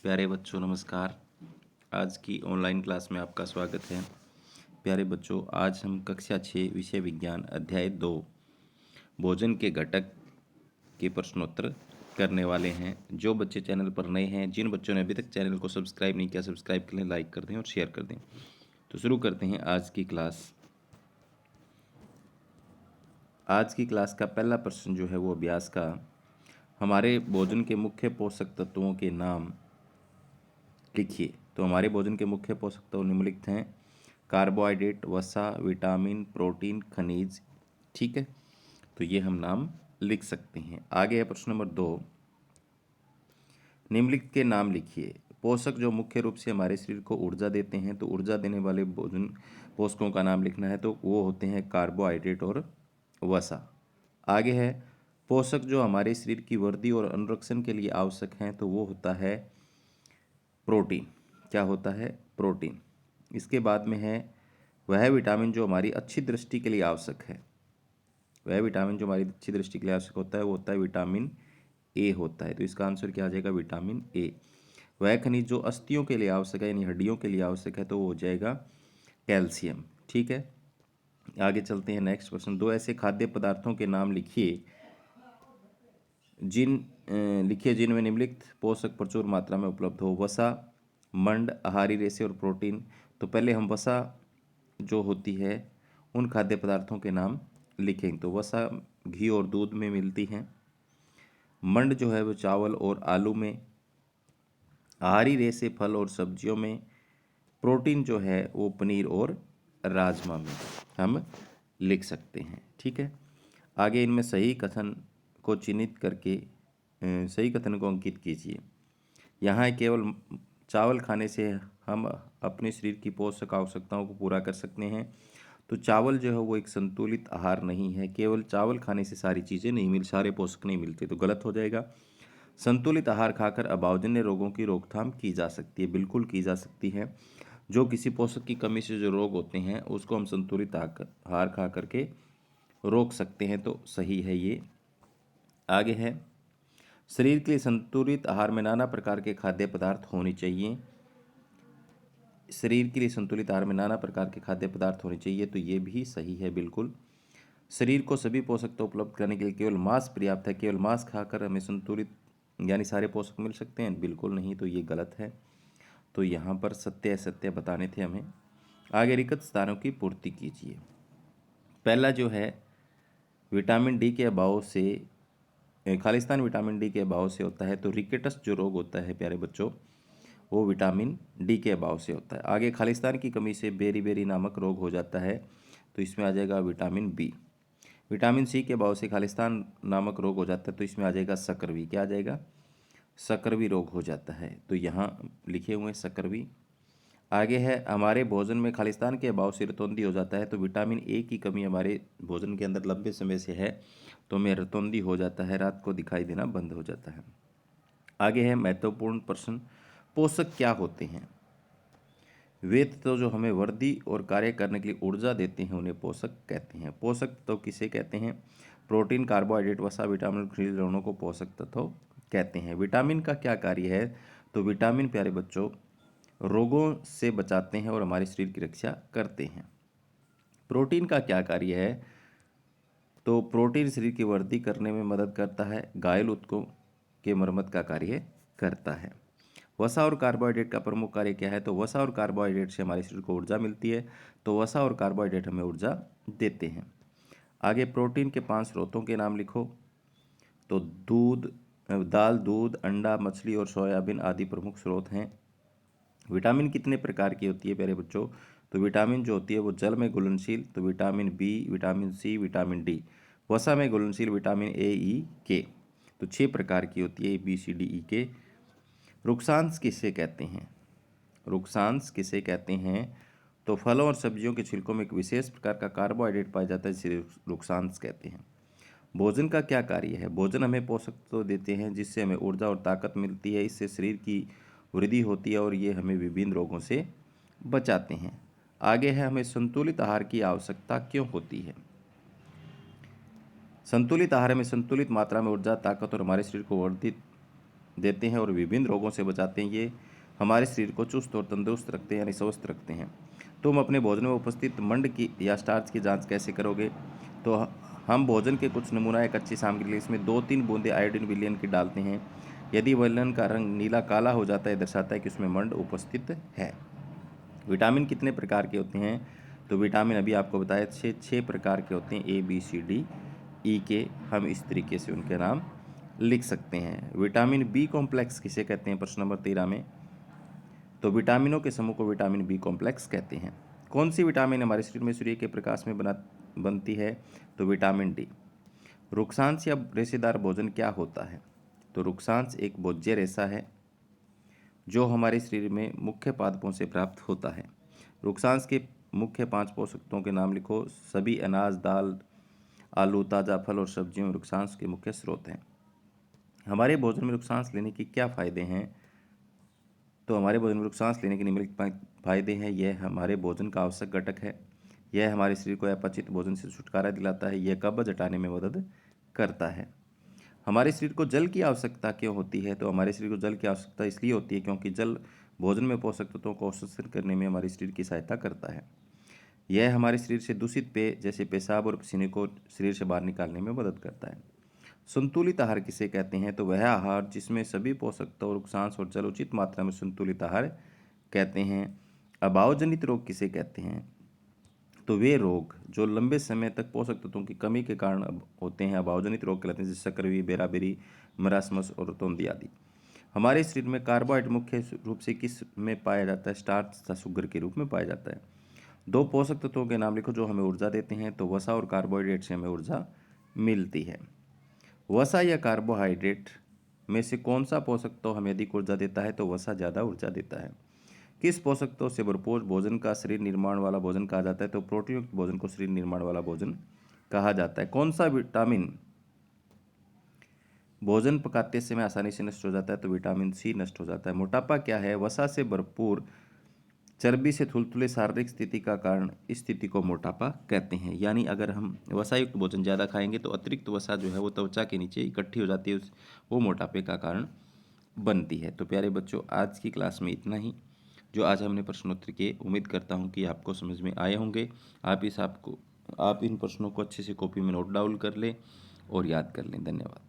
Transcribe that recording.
प्यारे बच्चों नमस्कार। आज की ऑनलाइन क्लास में आपका स्वागत है। प्यारे बच्चों, आज हम कक्षा 6 विषय विज्ञान अध्याय 2 भोजन के घटक के प्रश्नोत्तर करने वाले हैं। जो बच्चे चैनल पर नए हैं, जिन बच्चों ने अभी तक चैनल को सब्सक्राइब नहीं किया, सब्सक्राइब कर लें, लाइक कर दें और शेयर कर दें। तो शुरू करते हैं आज की क्लास। आज की क्लास का पहला प्रश्न जो है वो अभ्यास का, हमारे भोजन के मुख्य पोषक तत्वों के नाम लिखिए। तो हमारे भोजन के मुख्य पोषक तत्व निम्नलिखित हैं: कार्बोहाइड्रेट, वसा, विटामिन, प्रोटीन, खनिज। ठीक है, तो ये हम नाम लिख सकते हैं। आगे है प्रश्न नंबर 2, निम्नलिखित के नाम लिखिए। पोषक जो मुख्य रूप से हमारे शरीर को ऊर्जा देते हैं, तो ऊर्जा देने वाले भोजन पोषकों का नाम लिखना है, तो वो होते हैं कार्बोहाइड्रेट और वसा। आगे है पोषक जो हमारे शरीर की वृद्धि और अनुरक्षण के लिए आवश्यक हैं, तो वो होता है प्रोटीन। क्या होता है? प्रोटीन। इसके बाद में है वह विटामिन जो हमारी अच्छी दृष्टि के लिए आवश्यक है। वह विटामिन जो हमारी अच्छी दृष्टि के लिए आवश्यक होता है वो होता है विटामिन ए होता है। तो इसका आंसर क्या आ जाएगा? Vitamin A. वह खनिज जो अस्थियों के लिए आवश्यक है, यानी हड्डियों के लिए आवश्यक है, तो वो हो जाएगा कैल्शियम। ठीक है, आगे चलते हैं। नेक्स्ट क्वेश्चन, दो ऐसे खाद्य पदार्थों के नाम लिखिए जिनमें निम्नलिखित पोषक प्रचुर मात्रा में उपलब्ध हो। वसा, मंड, आहारी रेशे और प्रोटीन। तो पहले हम वसा जो होती है उन खाद्य पदार्थों के नाम लिखेंगे। तो वसा घी और दूध में मिलती हैं। मंड जो है वो चावल और आलू में। आहारी रेशे फल और सब्जियों में। प्रोटीन जो है वो पनीर और राजमा में हम लिख सकते हैं। ठीक है, आगे इनमें सही कथन को चिन्हित करके सही कथन को अंकित कीजिए। यहाँ केवल चावल खाने से हम अपने शरीर की पोषक आवश्यकताओं को पूरा कर सकते हैं। तो चावल जो है वो एक संतुलित आहार नहीं है। केवल चावल खाने से सारी चीज़ें नहीं मिल सारे पोषक नहीं मिलते, तो गलत हो जाएगा। संतुलित आहार खाकर अभावजन्य रोगों की रोकथाम की जा सकती है। बिल्कुल की जा सकती है। जो किसी पोषक की कमी से जो रोग होते हैं उसको हम संतुलित आहार खा करके रोक सकते हैं, तो सही है ये। आगे है शरीर के लिए संतुलित आहार में नाना प्रकार के खाद्य पदार्थ होने चाहिए। शरीर के लिए संतुलित आहार में नाना प्रकार के खाद्य पदार्थ होने चाहिए, तो ये भी सही है बिल्कुल। शरीर को सभी पोषक तो उपलब्ध करने के लिए केवल मांस पर्याप्त है। केवल मांस खाकर हमें संतुलित यानी सारे पोषक मिल सकते हैं? बिल्कुल नहीं, तो ये गलत है। तो यहाँ पर सत्य असत्य बताने थे हमें। आगे रिक्त स्थानों की पूर्ति कीजिए। पहला जो है विटामिन डी के अभाव से खालिस्तान विटामिन डी के अभाव से होता है। तो रिकेटस जो रोग होता है प्यारे बच्चों, वो विटामिन डी के अभाव से होता है। आगे खालिस्तान की कमी से बेरी नामक रोग हो जाता है, तो इसमें आ जाएगा विटामिन बी। विटामिन सी के अभाव से खालिस्तान नामक रोग हो जाता है, तो इसमें आ जाएगा सकरवी। क्या आ जाएगा? सकरवी रोग हो जाता है। तो यहाँ लिखे हुए हैं सकरवी। आगे है हमारे भोजन में खालिस्तान के अभाव से रतौंधी हो जाता है। तो विटामिन ए की कमी हमारे भोजन के अंदर लंबे समय से है, तो हमें रतौंधी हो जाता है, रात को दिखाई देना बंद हो जाता है। आगे है महत्वपूर्ण प्रश्न, पोषक क्या होते हैं? वे तो जो हमें वृद्धि और कार्य करने के लिए ऊर्जा देते हैं उन्हें पोषक कहते हैं। पोषक तत्व किसे कहते हैं? प्रोटीन, कार्बोहाइड्रेट, वसा, विटामिन, खनिज लवणों को पोषक तत्व कहते हैं। विटामिन का क्या कार्य है? तो विटामिन प्यारे बच्चों रोगों से बचाते हैं और हमारे शरीर की रक्षा करते हैं। प्रोटीन का क्या कार्य है? तो प्रोटीन शरीर की वृद्धि करने में मदद करता है, घायल ऊतकों के मरम्मत का कार्य करता है। वसा और कार्बोहाइड्रेट का प्रमुख कार्य क्या है? तो वसा और कार्बोहाइड्रेट से हमारे शरीर को ऊर्जा मिलती है। तो वसा और कार्बोहाइड्रेट हमें ऊर्जा देते हैं। आगे प्रोटीन के 5 स्रोतों के नाम लिखो। तो दाल, दूध, अंडा, मछली और सोयाबीन आदि प्रमुख स्रोत हैं। विटामिन कितने प्रकार की होती है प्यारे बच्चों? तो विटामिन जो होती है वो जल में घुलनशील, तो vitamin B, vitamin C, vitamin D. वसा में घुलनशील विटामिन ए, ई, के। तो 6 प्रकार की होती है, बी, सी, डी, ई, के। रुक्षांश किसे कहते हैं? रुक्षांश किसे कहते हैं? तो फलों और सब्जियों के छिलकों में एक विशेष प्रकार का कार्बोहाइड्रेट पाया जाता है, जिसे रुक्षांश कहते हैं। भोजन का क्या कार्य है? भोजन हमें पोषक तो देते हैं जिससे हमें ऊर्जा और ताकत मिलती है। इससे शरीर की वृद्धि होती है और ये हमें विभिन्न रोगों से बचाते हैं। आगे है हमें संतुलित आहार की आवश्यकता क्यों होती है? संतुलित आहार में संतुलित मात्रा में ऊर्जा, ताकत और हमारे शरीर को वर्धित देते हैं और विभिन्न रोगों से बचाते हैं। ये हमारे शरीर को चुस्त और तंदुरुस्त रखते हैं, यानी स्वस्थ रखते हैं। तुम अपने भोजन में उपस्थित मंड की या स्टार्च की जांच कैसे करोगे? तो हम भोजन के कुछ नमूना एक अच्छी सामग्री लिए इसमें 2-3 बूंदे आयोडीन विलयन की डालते हैं। यदि विलयन का रंग नीला काला हो जाता है, दर्शाता है कि उसमें मंड उपस्थित है। विटामिन कितने प्रकार के होते हैं? तो विटामिन अभी आपको बताया 6 प्रकार के होते हैं, ABCDE के। हम इस तरीके से उनके नाम लिख सकते हैं। विटामिन बी कॉम्प्लेक्स किसे कहते हैं? प्रश्न नंबर 13 में। तो विटामिनों के समूह को विटामिन बी कॉम्प्लेक्स कहते हैं। कौन सी विटामिन हमारे शरीर में सूर्य के प्रकाश में बनती है? तो विटामिन डी। रुक्षांश या रेशेदार भोजन क्या होता है? तो रुक्षांश एक भोज्य रेशा है जो हमारे शरीर में मुख्य पादपों से प्राप्त होता है। रुक्षांश के मुख्य 5 पोषक तत्वों के नाम लिखो। सभी अनाज, दाल, आलू, ताज़ा फल और सब्जियों में रुक्षांश के मुख्य स्रोत हैं। हमारे भोजन में रुक्षांश लेने के क्या फायदे हैं? तो हमारे भोजन में रुक्षांश लेने के निम्नलिखित फायदे हैं। यह हमारे भोजन का आवश्यक घटक है। यह हमारे शरीर को अपचित भोजन से छुटकारा दिलाता है। यह कब्ज हटाने में मदद करता है। हमारे शरीर को जल की आवश्यकता क्यों होती है? तो हमारे शरीर को जल की आवश्यकता इसलिए होती है क्योंकि जल भोजन में पोषक तत्वों को अवशोषित करने में हमारे शरीर की सहायता करता है। यह हमारे शरीर से दूषित पेय जैसे पेशाब और पसीने को शरीर से बाहर निकालने में मदद करता है। संतुलित आहार किसे कहते हैं? तो वह आहार जिसमें सभी पोषक तत्व, रुक्षांश और जल उचित मात्रा में संतुलित आहार कहते हैं। अभावजनित रोग किसे कहते हैं? तो वे रोग जो लंबे समय तक पोषक तत्वों की कमी के कारण होते हैं, अभावजनित रोग कहलाते हैं, जैसे सकरवी, बेराबेरी, मरासमस और तोंदी आदि। हमारे शरीर में कार्बोहाइड्रेट मुख्य रूप से किस में पाया जाता है? स्टार्च तथा शुगर के रूप में पाया जाता है। 2 पोषक तत्वों के नाम लिखो जो हमें ऊर्जा देते हैं। तो वसा और कार्बोहाइड्रेट से हमें ऊर्जा मिलती है। वसा या कार्बोहाइड्रेट में से कौन सा पोषक तत्व हमें अधिक ऊर्जा देता है? तो वसा ज़्यादा ऊर्जा देता है। किस पोषक तत्व से भरपूर भोजन का शरीर निर्माण वाला भोजन कहा जाता है? तो प्रोटीन युक्त भोजन को शरीर निर्माण वाला भोजन कहा जाता है। कौन सा विटामिन भोजन पकाते समय आसानी से नष्ट हो जाता है? तो विटामिन सी नष्ट हो जाता है। मोटापा क्या है? वसा से भरपूर चर्बी से थुलथुले शारीरिक स्थिति का कारण। इस स्थिति को मोटापा कहते हैं। यानी अगर हम वसायुक्त भोजन ज़्यादा खाएंगे तो अतिरिक्त वसा जो है वो त्वचा के नीचे इकट्ठी हो जाती है, वो मोटापे का कारण बनती है। तो प्यारे बच्चों, आज की क्लास में इतना ही। जो आज हमने प्रश्नोत्तर किए, उम्मीद करता हूँ कि आपको समझ में आए होंगे। आप इन प्रश्नों को अच्छे से कॉपी में नोट डाउन कर लें और याद कर लें। धन्यवाद।